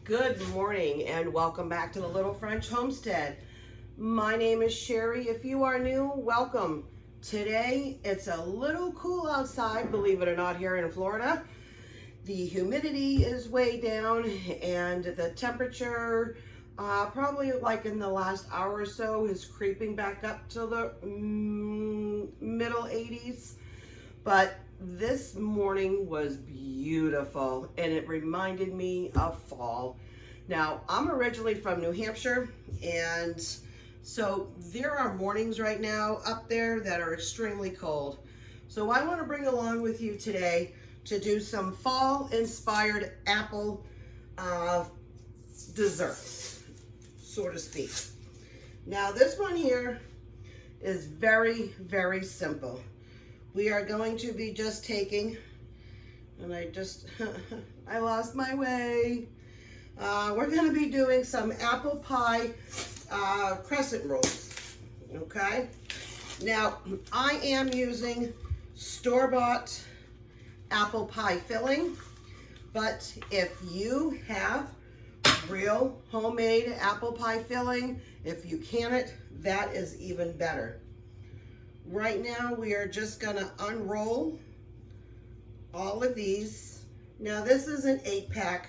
Good morning and welcome back to the Little French Homestead. My name is Sherry. If you are new, welcome. Today it's a little cool outside, believe it or not, here in Florida. The humidity is way down and the temperature probably like in the last hour or so is creeping back up to the middle 80s. But this morning was beautiful and it reminded me of fall. Now, I'm originally from New Hampshire, and so there are mornings right now up there that are extremely cold. So I want to bring along with you today to do some fall inspired apple desserts, so to speak. Now this one here is very, very simple. We are going to be just taking, and I lost my way. We're going to be doing some apple pie crescent rolls, okay? Now, I am using store-bought apple pie filling, but if you have real homemade apple pie filling, if you can it, that is even better. Right now, we are just gonna unroll all of these. Now, this is an 8-pack.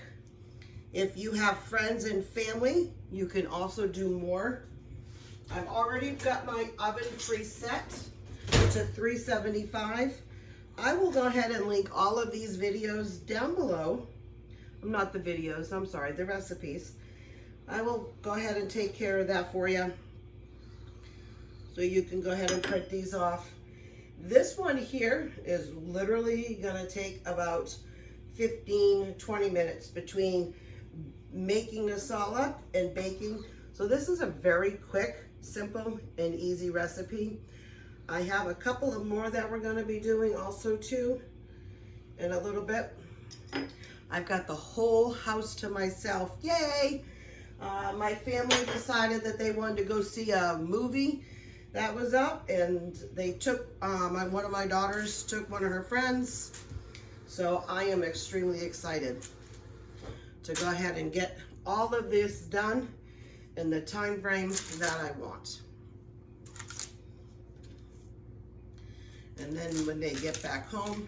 If you have friends and family, you can also do more. I've already got my oven preset to 375. I will go ahead and link all of these videos down below. Not the videos, I'm sorry, the recipes. I will go ahead and take care of that for you. So you can go ahead and print these off. This one here is literally gonna take about 15-20 minutes between making this all up and baking. So this is a very quick, simple, and easy recipe. I have a couple of more that we're gonna be doing also too in a little bit. I've got the whole house to myself, yay! My family decided that they wanted to go see a movie that was up, and they took, one of my daughters took one of her friends. So I am extremely excited to go ahead and get all of this done in the time frame that I want. And then when they get back home,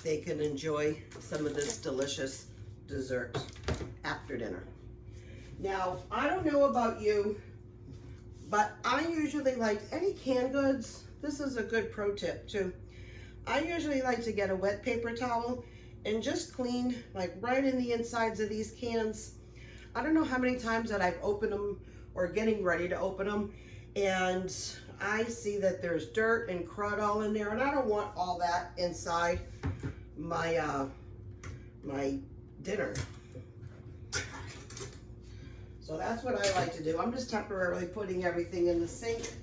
they can enjoy some of this delicious dessert after dinner. Now, I don't know about you, but I usually like any canned goods. This is a good pro tip too. I usually like to get a wet paper towel and just clean like right in the insides of these cans. I don't know how many times that I've opened them or getting ready to open them, and I see that there's dirt and crud all in there, and I don't want all that inside my my dinner. So that's what I like to do. I'm just temporarily putting everything in the sink.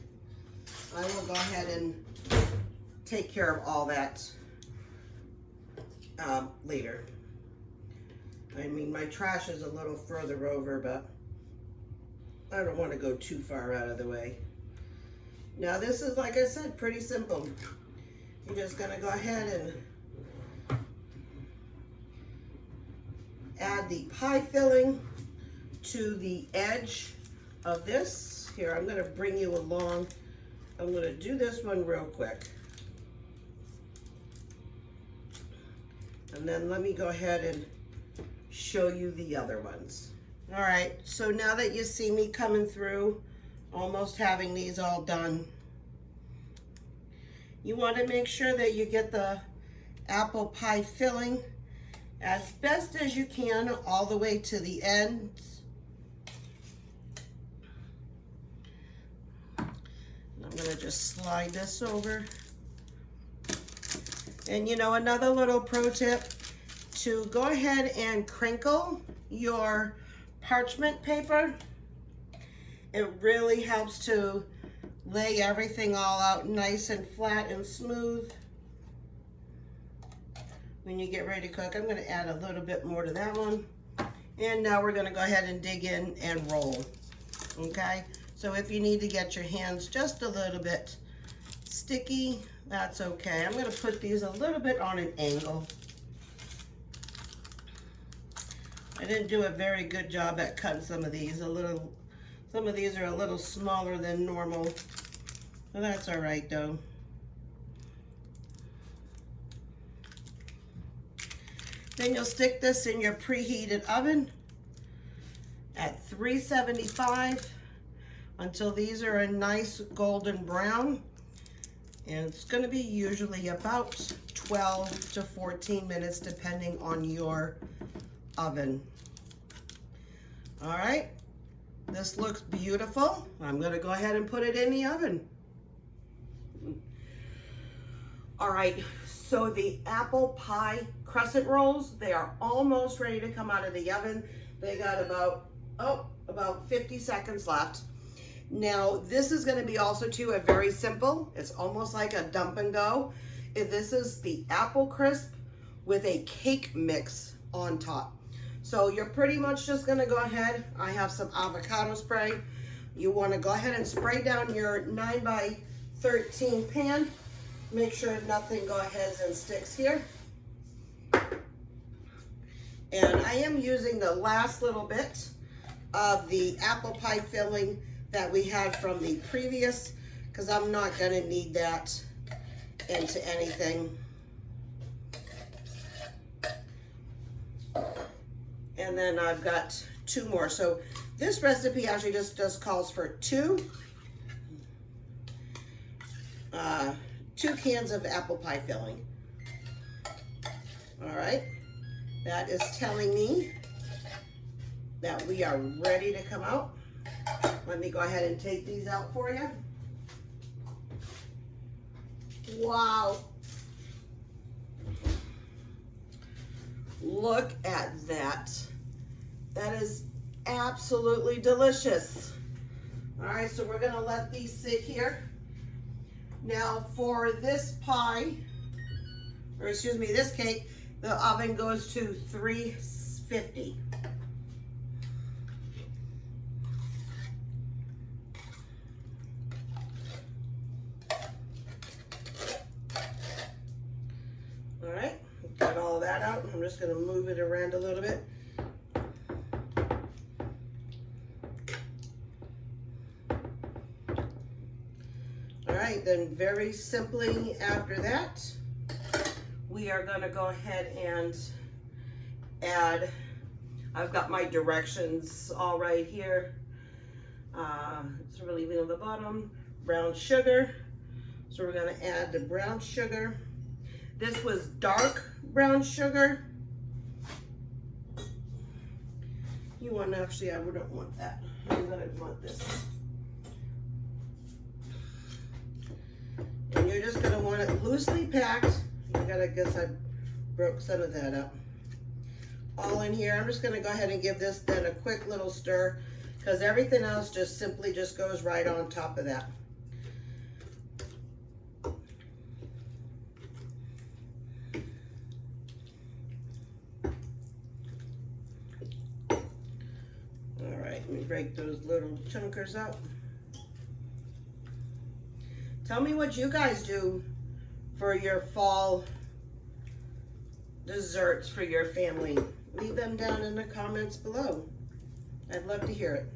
I will go ahead and take care of all that later. I mean, my trash is a little further over, but I don't want to go too far out of the way. Now this is, like I said, pretty simple. You're just gonna go ahead and add the pie filling to the edge of this. Here, I'm gonna bring you along. I'm gonna do this one real quick. And then let me go ahead and show you the other ones. All right, so now that you see me coming through, almost having these all done, you wanna make sure that you get the apple pie filling as best as you can all the way to the end. I'm gonna just slide this over. And you know, another little pro tip, to go ahead and crinkle your parchment paper. It really helps to lay everything all out nice and flat and smooth. When you get ready to cook, I'm gonna add a little bit more to that one. And now we're gonna go ahead and dig in and roll, okay? So if you need to get your hands just a little bit sticky, that's okay. I'm gonna put these a little bit on an angle. I didn't do a very good job at cutting some of these. Some of these are a little smaller than normal. Well, that's all right though. Then you'll stick this in your preheated oven at 375 until these are a nice golden brown. And it's going to be usually about 12 to 14 minutes depending on your oven. All right, this looks beautiful. I'm going to go ahead and put it in the oven. All right, so the apple pie crescent rolls, they are almost ready to come out of the oven. They got about 50 seconds left. Now, this is gonna be also too a very simple, it's almost like a dump and go. This is the apple crisp with a cake mix on top. So you're pretty much just gonna go ahead, I have some avocado spray. You wanna go ahead and spray down your 9x13 pan. Make sure nothing go ahead and sticks here. And I am using the last little bit of the apple pie filling that we had from the previous, because I'm not gonna need that into anything. And then I've got 2 more. So this recipe actually just calls for 2 cans of apple pie filling. All right, that is telling me that we are ready to come out. Let me go ahead and take these out for you. Wow. Look at that. That is absolutely delicious. All right, so we're gonna let these sit here. Now for this pie, or excuse me, this cake, the oven goes to 350. All right, got all that out. I'm just gonna move it around a little bit. All right, then very simply after that, we are gonna go ahead and add, I've got my directions all right here. It's really leaving on the bottom, brown sugar. So we're gonna add the brown sugar. This was dark brown sugar. You want to actually, I wouldn't want that. I'm gonna want this. And you're just gonna want it loosely packed. I guess I broke some of that up. All in here. I'm just gonna go ahead and give this then a quick little stir, because everything else just simply just goes right on top of that. Let me break those little chunkers up. Tell me what you guys do for your fall desserts for your family. Leave them down in the comments below. I'd love to hear it.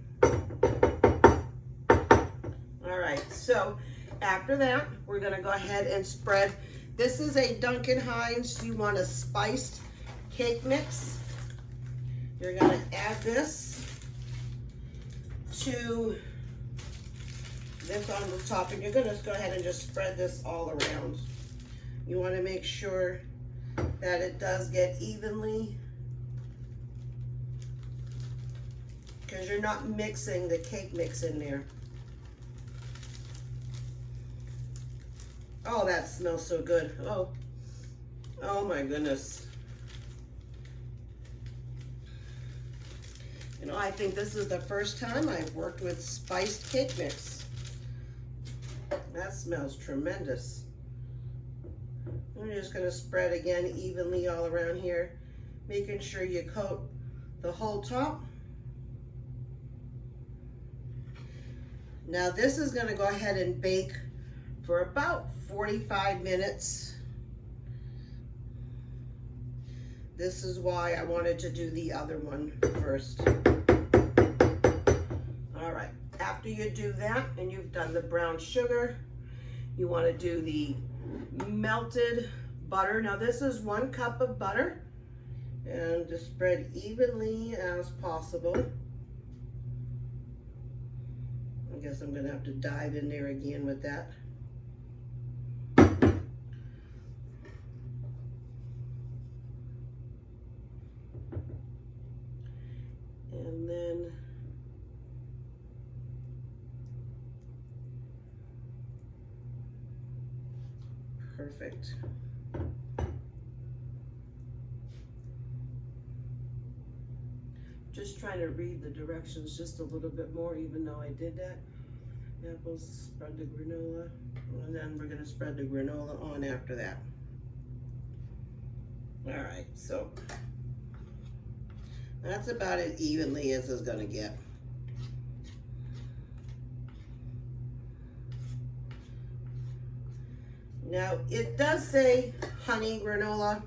All right, so after that, we're gonna go ahead and spread. This is a Duncan Hines. You want a spiced cake mix. You're gonna add this to this on the top, and you're gonna go ahead and just spread this all around. You wanna make sure that it does get evenly, because you're not mixing the cake mix in there. Oh, that smells so good. Oh my goodness. You know, I think this is the first time I've worked with spiced cake mix. That smells tremendous. I'm just gonna spread again evenly all around here, making sure you coat the whole top. Now this is gonna go ahead and bake for about 45 minutes. This is why I wanted to do the other one first. All right, after you do that and you've done the brown sugar, you want to do the melted butter. Now this is 1 cup of butter, and just spread evenly as possible. I guess I'm gonna have to dive in there again with that. And then perfect. Just trying to read the directions just a little bit more, even though I did that. Apples, spread the granola, and then we're gonna spread the granola on after that. All right, so that's about as evenly as it's gonna get. Now, it does say honey granola.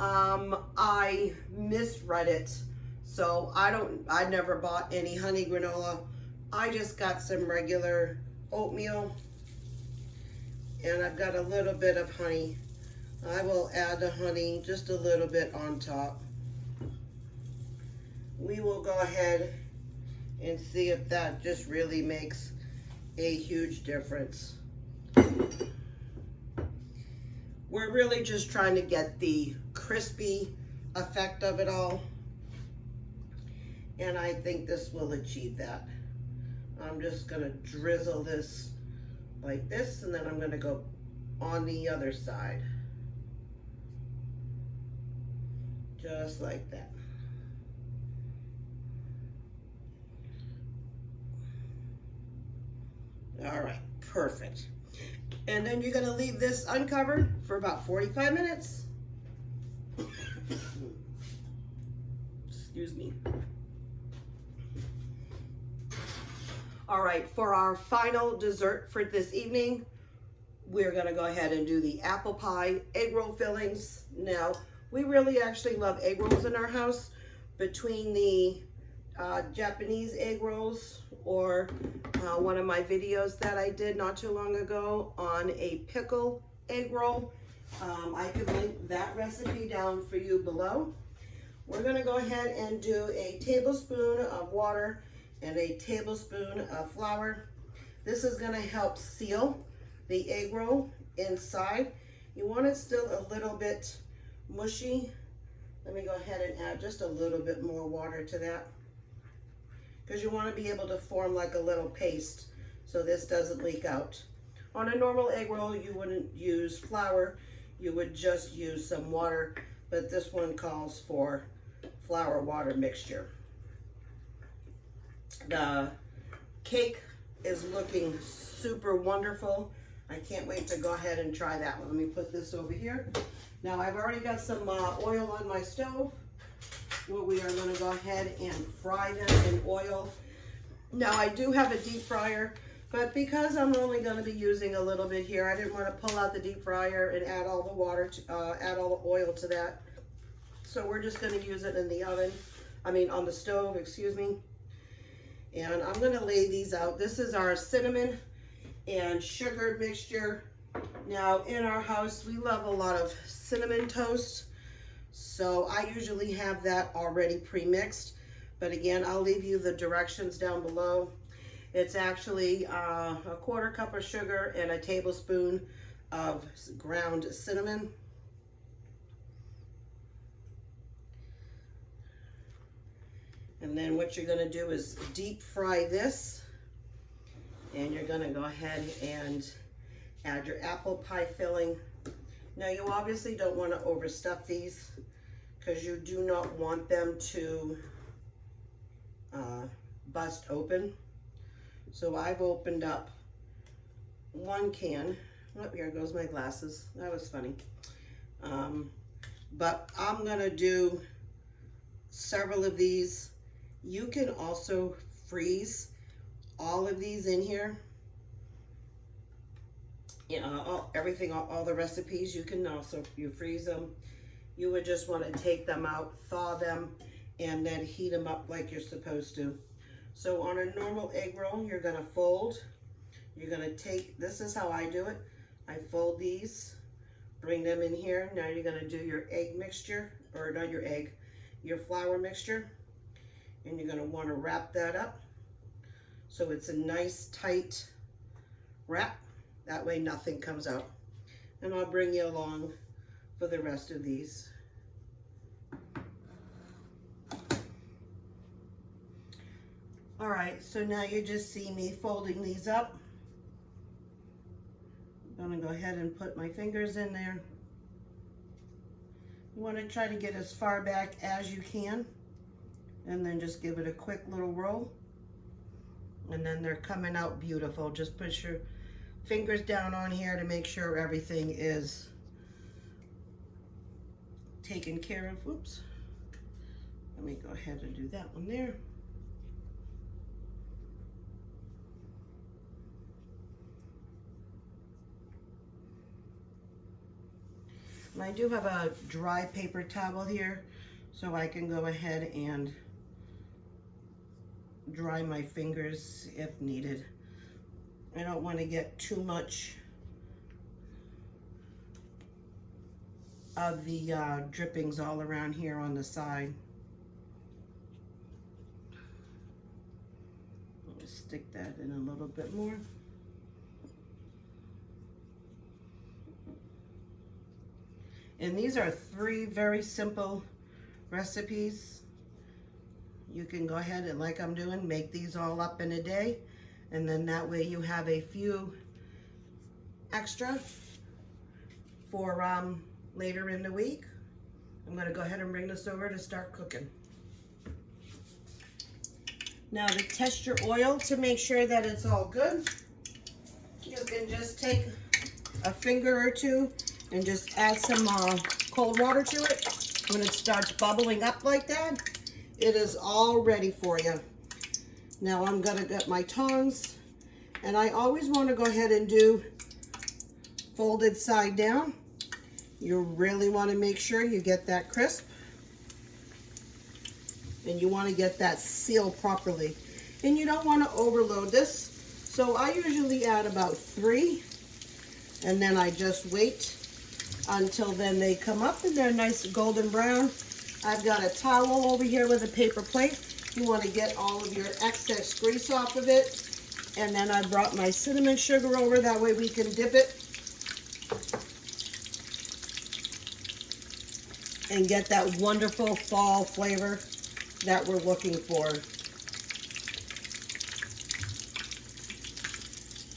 I misread it. So I never bought any honey granola. I just got some regular oatmeal, and I've got a little bit of honey. I will add the honey just a little bit on top. We will go ahead and see if that just really makes a huge difference. We're really just trying to get the crispy effect of it all, and I think this will achieve that. I'm just gonna drizzle this like this, and then I'm gonna go on the other side. Just like that. All right, perfect. And then you're gonna leave this uncovered for about 45 minutes. Excuse me. All right, for our final dessert for this evening, we're gonna go ahead and do the apple pie egg roll fillings. Now, we really actually love egg rolls in our house. Between the Japanese egg rolls, or one of my videos that I did not too long ago on a pickle egg roll. I can link that recipe down for you below. We're gonna go ahead and do a tablespoon of water and a tablespoon of flour. This is gonna help seal the egg roll inside. You want it still a little bit mushy. Let me go ahead and add just a little bit more water to that, because you want to be able to form like a little paste so this doesn't leak out. On a normal egg roll, you wouldn't use flour, you would just use some water, but this one calls for flour water mixture. The cake is looking super wonderful. I can't wait to go ahead and try that one. Let me put this over here. Now I've already got some oil on my stove. Well, we are going to go ahead and fry them in oil. Now I do have a deep fryer, but because I'm only going to be using a little bit here, I didn't want to pull out the deep fryer and add all the water, add all the oil to that. So we're just going to use it in the oven, on the stove, excuse me. And I'm going to lay these out. This is our cinnamon and sugar mixture. Now in our house, we love a lot of cinnamon toast. So I usually have that already pre-mixed, but again, I'll leave you the directions down below. It's actually a 1/4 cup of sugar and a tablespoon of ground cinnamon. And then what you're gonna do is deep fry this, and you're gonna go ahead and add your apple pie filling. Now you obviously don't want to overstuff these, because you do not want them to bust open. So I've opened up 1 can. Oh, here goes my glasses. That was funny. But I'm gonna do several of these. You can also freeze all of these in here. Everything, all the recipes, you can also, you freeze them. you would just want to take them out, thaw them, and then heat them up like you're supposed to. So on a normal egg roll, you're gonna fold. You're gonna take, this is how I do it. I fold these, bring them in here. Now you're gonna do your egg mixture, or not your egg, your flour mixture. And you're gonna wanna wrap that up so it's a nice tight wrap. That way nothing comes out. And I'll bring you along for the rest of these. All right, so now you just see me folding these up. I'm gonna go ahead and put my fingers in there. You wanna try to get as far back as you can, and then just give it a quick little roll. And then they're coming out beautiful. Just put your fingers down on here to make sure everything is taken care of. Oops. Let me go ahead and do that one there. And I do have a dry paper towel here, so I can go ahead and dry my fingers if needed. I don't want to get too much of the drippings all around here on the side. Let me stick that in a little bit more. And these are 3 very simple recipes. You can go ahead and, like I'm doing, make these all up in a day. And then that way you have a few extra for later in the week. I'm gonna go ahead and bring this over to start cooking. Now to test your oil to make sure that it's all good, you can just take a finger or two and just add some cold water to it. When it starts bubbling up like that, it is all ready for you. Now I'm gonna get my tongs, and I always want to go ahead and do folded side down. You really want to make sure you get that crisp, and you want to get that sealed properly. And you don't want to overload this, so I usually add about 3, and then I just wait until then they come up and they're nice golden brown. I've got a towel over here with a paper plate. You want to get all of your excess grease off of it. And then I brought my cinnamon sugar over, that way we can dip it and get that wonderful fall flavor that we're looking for.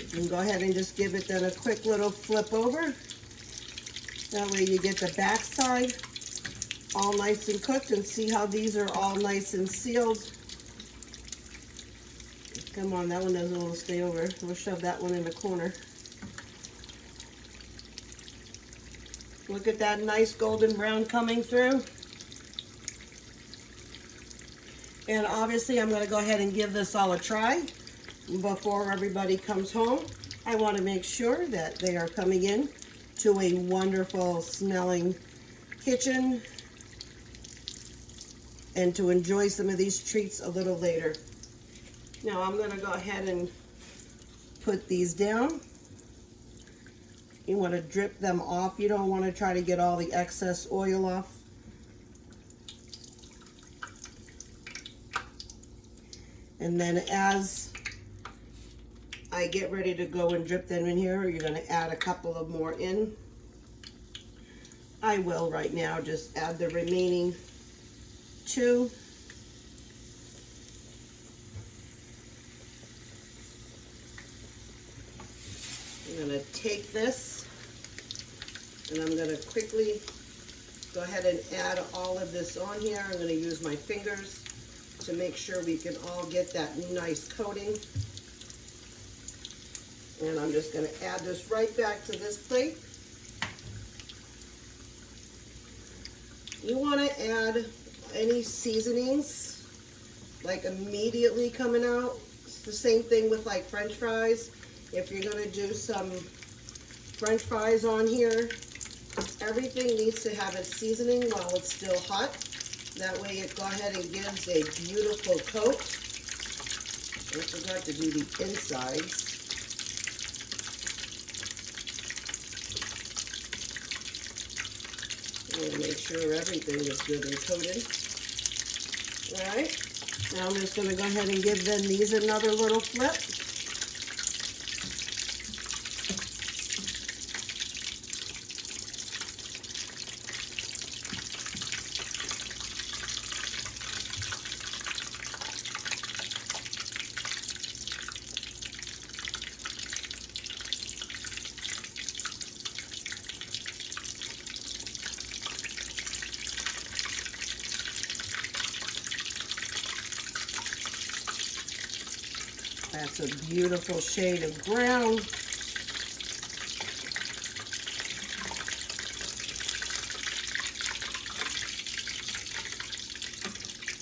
You can go ahead and just give it then a quick little flip over. That way you get the back side all nice and cooked, and see how these are all nice and sealed. Come on, that one doesn't want to stay over. We'll shove that one in the corner. Look at that nice golden brown coming through. And obviously I'm going to go ahead and give this all a try before everybody comes home. I want to make sure that they are coming in to a wonderful smelling kitchen and to enjoy some of these treats a little later. Now I'm going to go ahead and put these down. You want to drip them off. You don't want to try to get all the excess oil off. And then as I get ready to go and drip them in here, you're going to add a couple of more in. I will right now just add the remaining 2. I'm going to take this and I'm going to quickly go ahead and add all of this on here. I'm going to use my fingers to make sure we can all get that nice coating. And I'm just going to add this right back to this plate. You want to add any seasonings like immediately coming out. It's the same thing with like French fries. If you're going to do some French fries on here, Everything needs to have its seasoning while it's still hot. That way it go ahead and gives a beautiful coat. I forgot to do the insides. And make sure everything is good and coated. All right. Now I'm just going to go ahead and give them these another little flip. That's a beautiful shade of brown.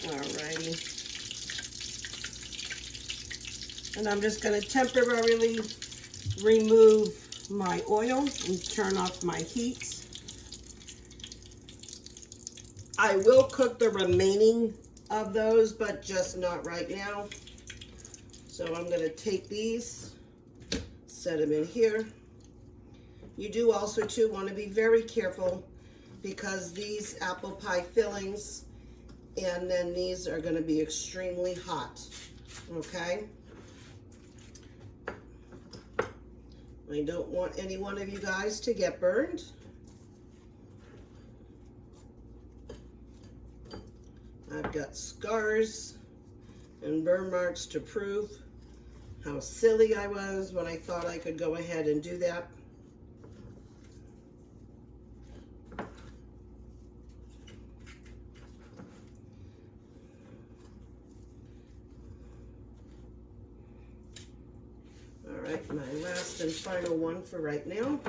Alrighty. And I'm just going to temporarily remove my oil and turn off my heat. I will cook the remaining of those, but just not right now. So I'm going to take these, set them in here. You do also too want to be very careful because these apple pie fillings and then these are going to be extremely hot, okay? I don't want any one of you guys to get burned. I've got scars and burn marks to prove how silly I was when I thought I could go ahead and do that. All right, my last and final one for right now.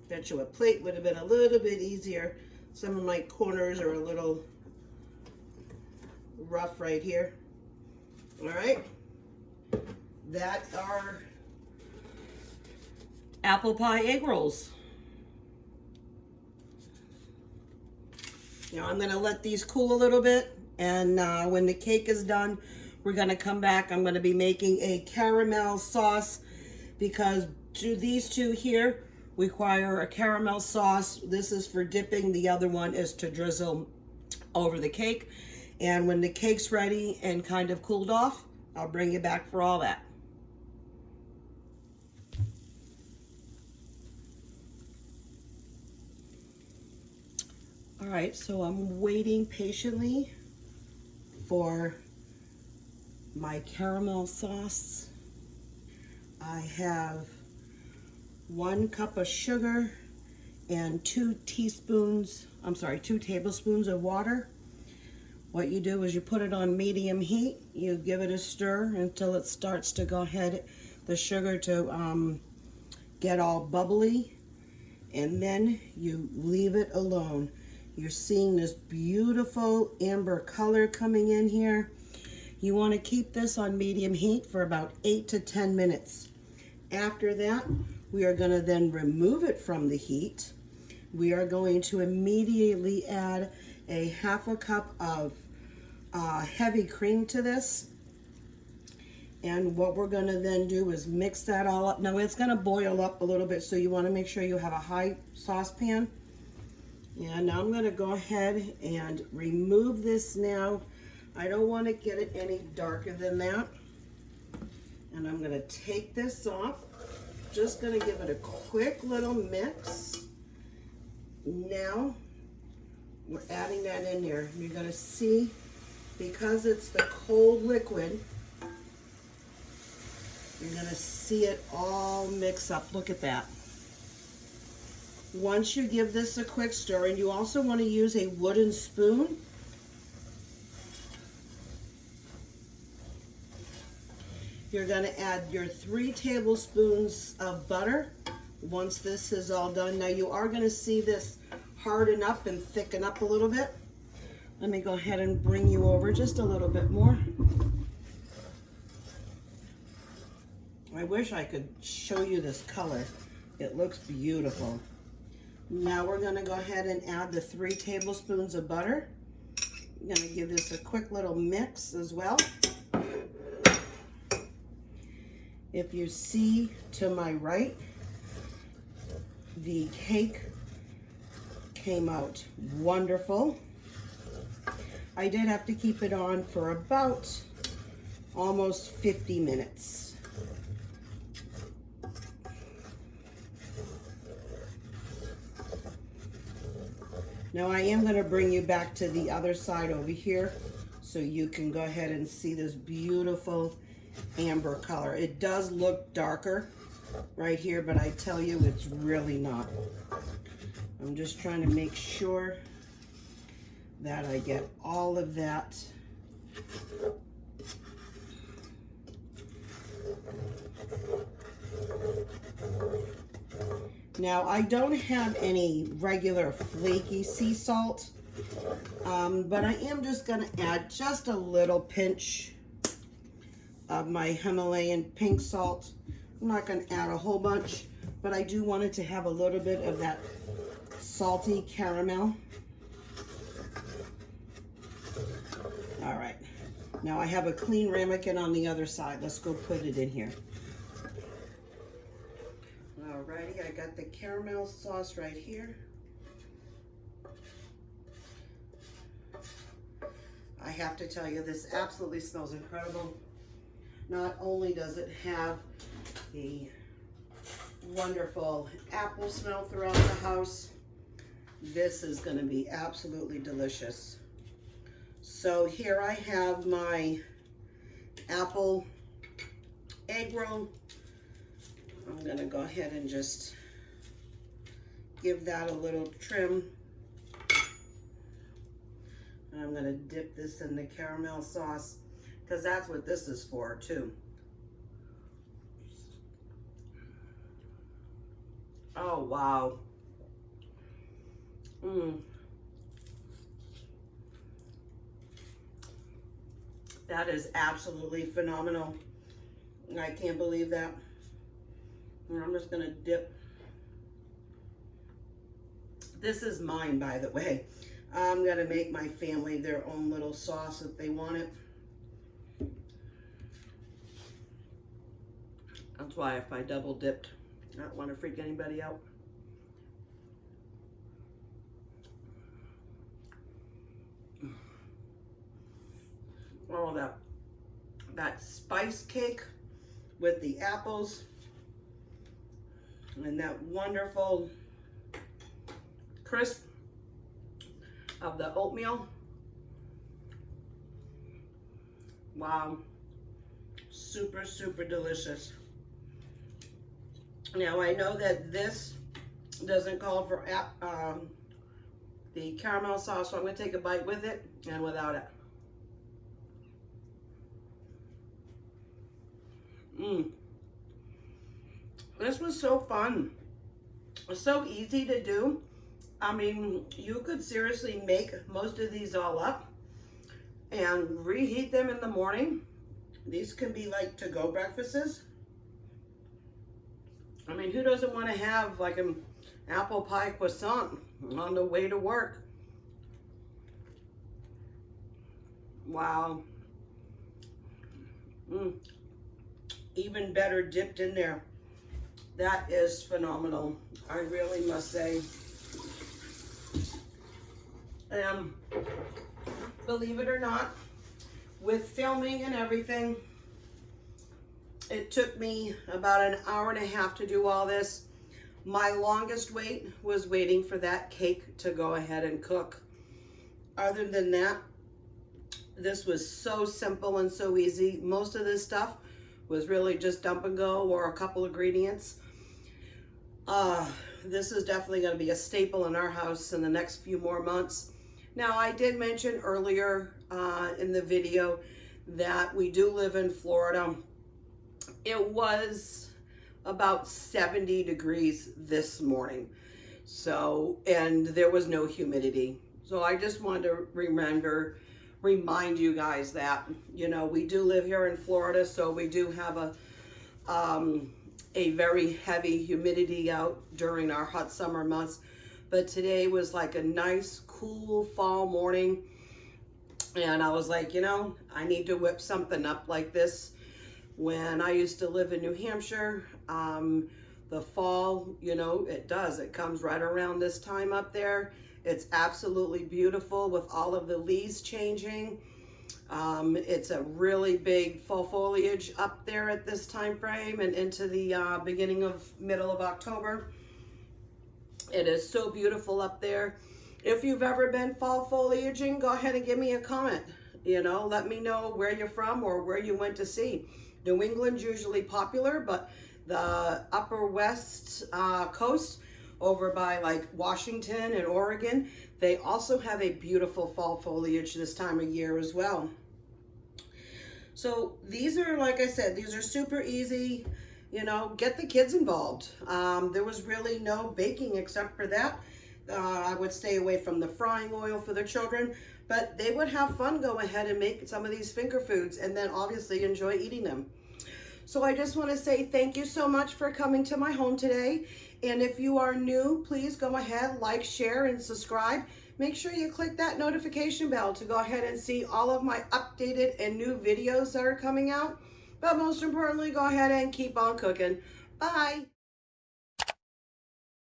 Bet you a plate would have been a little bit easier. Some of my corners are a little rough right here. All right, that are apple pie egg rolls. Now I'm going to let these cool a little bit, and when the cake is done, we're going to come back. I'm going to be making a caramel sauce because these two here require a caramel sauce. This is for dipping. The other one is to drizzle over the cake. And when the cake's ready and kind of cooled off, I'll bring you back for all that. All right, so I'm waiting patiently for my caramel sauce. I have 1 cup of sugar and 2 tablespoons of water. What you do is you put it on medium heat. You give it a stir until it starts to go ahead, the sugar to get all bubbly, and then you leave it alone. You're seeing this beautiful amber color coming in here. You want to keep this on medium heat for about 8 to 10 minutes. After that, we are going to then remove it from the heat. We are going to immediately add a 1/2 cup of heavy cream to this. And what we're going to then do is mix that all up. Now it's going to boil up a little bit, so you want to make sure you have a high saucepan. And now I'm going to go ahead and remove this now. I don't want to get it any darker than that. And I'm going to take this off. Just going to give it a quick little mix. Now we're adding that in there. You're going to see, because it's the cold liquid, you're going to see it all mix up. Look at that. Once you give this a quick stir, and you also want to use a wooden spoon, you're going to add your 3 tablespoons of butter once this is all done. Now you are going to see this harden up and thicken up a little bit. Let me go ahead and bring you over just a little bit more. I wish I could show you this color. It looks beautiful. Now we're gonna go ahead and add the 3 tablespoons of butter. I'm gonna give this a quick little mix as well. If you see to my right, the cake came out wonderful. I did have to keep it on for about almost 50 minutes. Now I am going to bring you back to the other side over here so you can go ahead and see this beautiful amber color. It does look darker right here, but I tell you it's really not. I'm just trying to make sure that I get all of that. Now, I don't have any regular flaky sea salt, but I am just going to add just a little pinch of my Himalayan pink salt. I'm not going to add a whole bunch, but I do want it to have a little bit of that salty caramel. All right, now I have a clean ramekin on the other side. Let's go put it in here. Alrighty, I got the caramel sauce right here. I have to tell you, this absolutely smells incredible. Not only does it have a wonderful apple smell throughout the house, this is going to be absolutely delicious. So here I have my apple egg roll. I'm going to go ahead and just give that a little trim. And I'm going to dip this in the caramel sauce because that's what this is for too. Oh, wow. That is absolutely phenomenal. I can't believe that. And I'm just gonna dip. This is mine, by the way. I'm gonna make my family their own little sauce if they want it. That's why if I double dipped, I don't want to freak anybody out. Oh, that spice cake with the apples and that wonderful crisp of the oatmeal. Wow, super, super delicious. Now I know that this doesn't call for the caramel sauce, so I'm going to take a bite with it and without it. This was so fun. It was so easy to do. I mean, you could seriously make most of these all up and reheat them in the morning. These can be like to-go breakfasts. I mean, who doesn't want to have like an apple pie croissant on the way to work? Wow. Even better dipped in there. That is phenomenal. I really must say. Believe it or not, with filming and everything, it took me about an hour and a half to do all this. My longest wait was waiting for that cake to go ahead and cook. Other than that, this was so simple and so easy. Most of this stuff was really just dump and go or a couple ingredients. This is definitely going to be a staple in our house in the next few more months. Now, I did mention earlier in the video that we do live in Florida. It was about 70 degrees this morning. So, and there was no humidity. So I just wanted to remind you guys that, you know, we do live here in Florida, so we do have a very heavy humidity out during our hot summer months. But today was like a nice, cool fall morning. And I was like, you know, I need to whip something up like this. When I used to live in New Hampshire, the fall, you know, it comes right around this time up there. It's absolutely beautiful with all of the leaves changing. It's a really big fall foliage up there at this time frame and into the middle of October. It is so beautiful up there. If you've ever been fall foliaging, go ahead and give me a comment. You know, let me know where you're from or where you went to see. New England's usually popular, but the upper west coast over by like Washington and Oregon, they also have a beautiful fall foliage this time of year as well. So these are, like I said, these are super easy. You know, get the kids involved. There was really no baking except for that. I would stay away from the frying oil for the children, but they would have fun. Go ahead and make some of these finger foods and then obviously enjoy eating them. So I just want to say thank you so much for coming to my home today. And if you are new, please go ahead, like, share, and subscribe. Make sure you click that notification bell to go ahead and see all of my updated and new videos that are coming out. But most importantly, go ahead and keep on cooking. Bye.